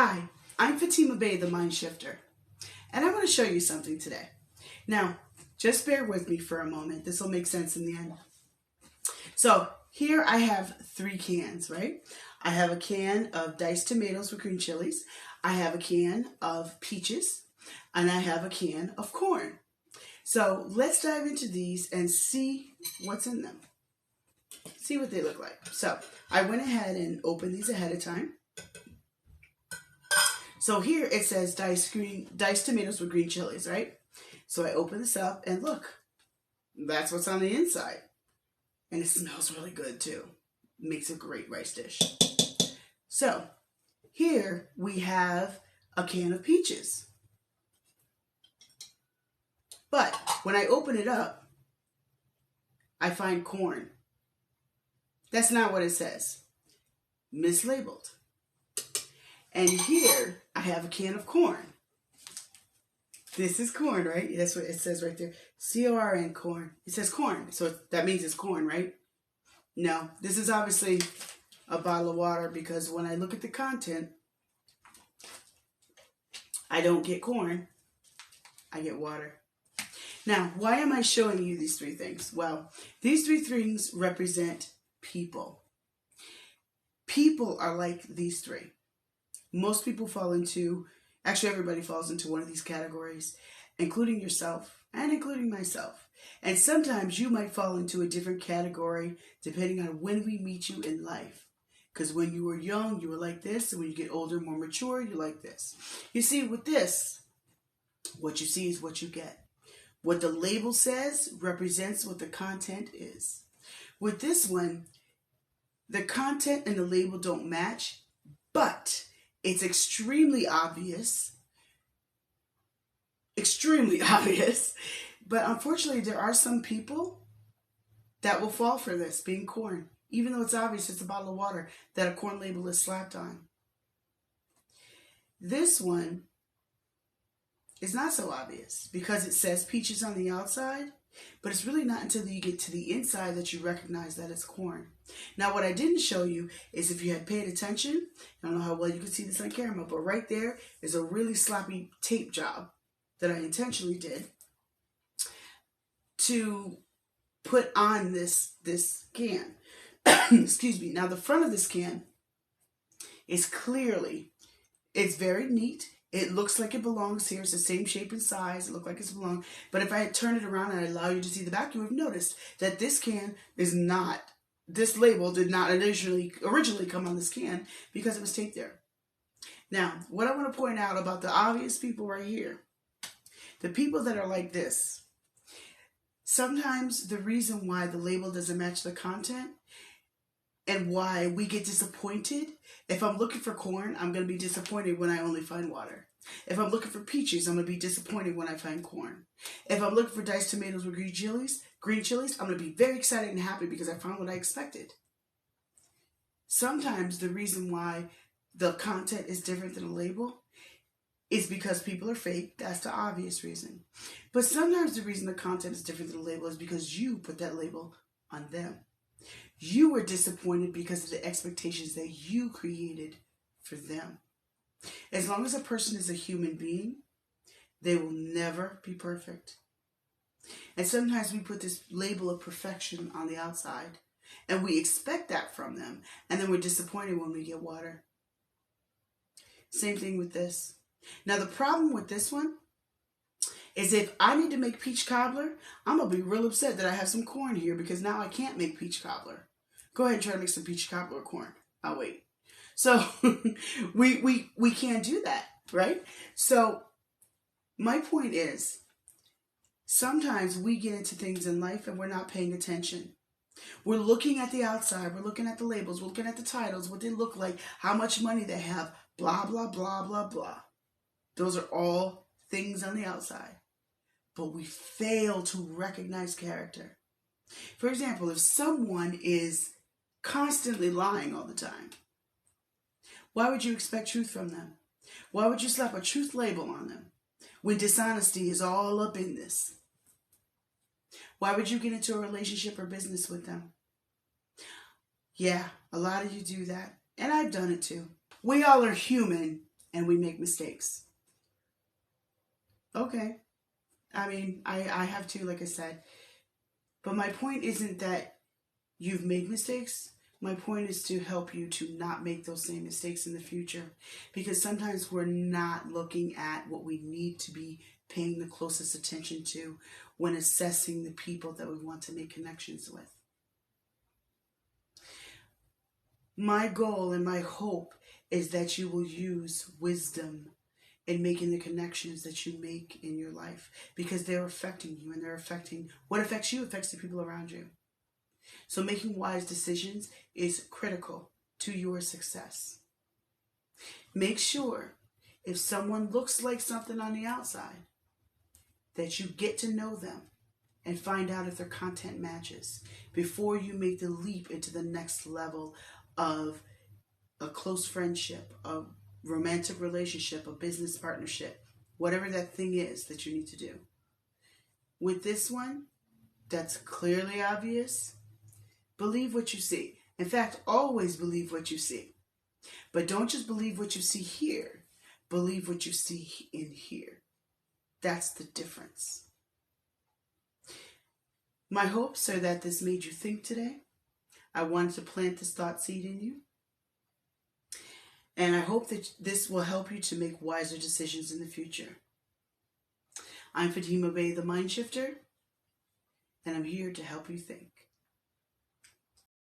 Hi, I'm Fatima Bey, the MindShifter, and I want to show you something today. Now, just bear with me for a moment. This will make sense in the end. So here I have 3 cans, right? I have a can of diced tomatoes with green chilies. I have a can of peaches, and I have a can of corn. So let's dive into these and see what's in them. See what they look like. So I went ahead and opened these ahead of time. So here it says diced tomatoes with green chilies, right? So I open this up and look, that's what's on the inside. And it smells really good too. Makes a great rice dish. So here we have a can of peaches. But when I open it up, I find corn. That's not what it says. Mislabeled. And here I have a can of corn. This is corn, right? That's what it says right there. C-O-R-N, corn. It says corn. So that means it's corn, right? No, this is obviously a bottle of water because when I look at the content, I don't get corn. I get water. Now, why am I showing you these 3 things? Well, these 3 things represent people. People are like these 3. Most people fall into, actually everybody falls into one of these categories, including yourself and including myself. And sometimes you might fall into a different category depending on when we meet you in life. Because when you were young, you were like this, and when you get older, more mature, you're like this. You see, with this, what you see is what you get. What the label says represents what the content is. With this one, the content and the label don't match, but it's extremely obvious. Extremely obvious. But unfortunately, there are some people that will fall for this, being corn. Even though it's obvious it's a bottle of water that a corn label is slapped on. This one is not so obvious because it says peaches on the outside, but it's really not until you get to the inside that you recognize that it's corn. Now, what I didn't show you is if you had paid attention, I don't know how well you can see this on camera, but right there is a really sloppy tape job that I intentionally did to put on this can. Excuse me. Now, the front of this can is clearly, it's very neat. It looks like it belongs here. It's the same shape and size. It looks like it's belong. But if I had turned it around and I allow you to see the back, you would have noticed that this can is not, this label did not originally come on this can because it was taped there. Now, what I want to point out about the obvious people right here, the people that are like this, sometimes the reason why the label doesn't match the content and why we get disappointed. If I'm looking for corn, I'm going to be disappointed when I only find water. If I'm looking for peaches, I'm going to be disappointed when I find corn. If I'm looking for diced tomatoes with green chilies, I'm going to be very excited and happy because I found what I expected. Sometimes the reason why the content is different than a label is because people are fake. That's the obvious reason. But sometimes the reason the content is different than a label is because you put that label on them. You were disappointed because of the expectations that you created for them. As long as a person is a human being, they will never be perfect. And sometimes we put this label of perfection on the outside, and we expect that from them, and then we're disappointed when we get water. Same thing with this. Now, the problem with this one is if I need to make peach cobbler, I'm going to be real upset that I have some corn here because now I can't make peach cobbler. Go ahead and try to make some peach cobbler with corn. I'll wait. So we can't do that, right? So my point is sometimes we get into things in life and we're not paying attention. We're looking at the outside. We're looking at the labels. We're looking at the titles, what they look like, how much money they have, blah, blah, blah, blah, blah. Those are all things on the outside. But we fail to recognize character. For example, if someone is constantly lying all the time, why would you expect truth from them? Why would you slap a truth label on them when dishonesty is all up in this? Why would you get into a relationship or business with them? Yeah, a lot of you do that. And I've done it too. We all are human and we make mistakes. Okay. I mean, I have to, like I said. But my point isn't that you've made mistakes. My point is to help you to not make those same mistakes in the future. Because sometimes we're not looking at what we need to be paying the closest attention to when assessing the people that we want to make connections with. My goal and my hope is that you will use wisdom in making the connections that you make in your life, because they're affecting you, and they're affecting what affects you affects the people around you. So making wise decisions is critical to your success. Make sure if someone looks like something on the outside, that you get to know them and find out if their content matches before you make the leap into the next level of a close friendship, a romantic relationship, a business partnership, whatever that thing is that you need to do. With this one, that's clearly obvious. Believe what you see. In fact, always believe what you see. But don't just believe what you see here. Believe what you see in here. That's the difference. My hopes are that this made you think today. I wanted to plant this thought seed in you. And I hope that this will help you to make wiser decisions in the future. I'm Fatima Bey, the MindShifter, and I'm here to help you think.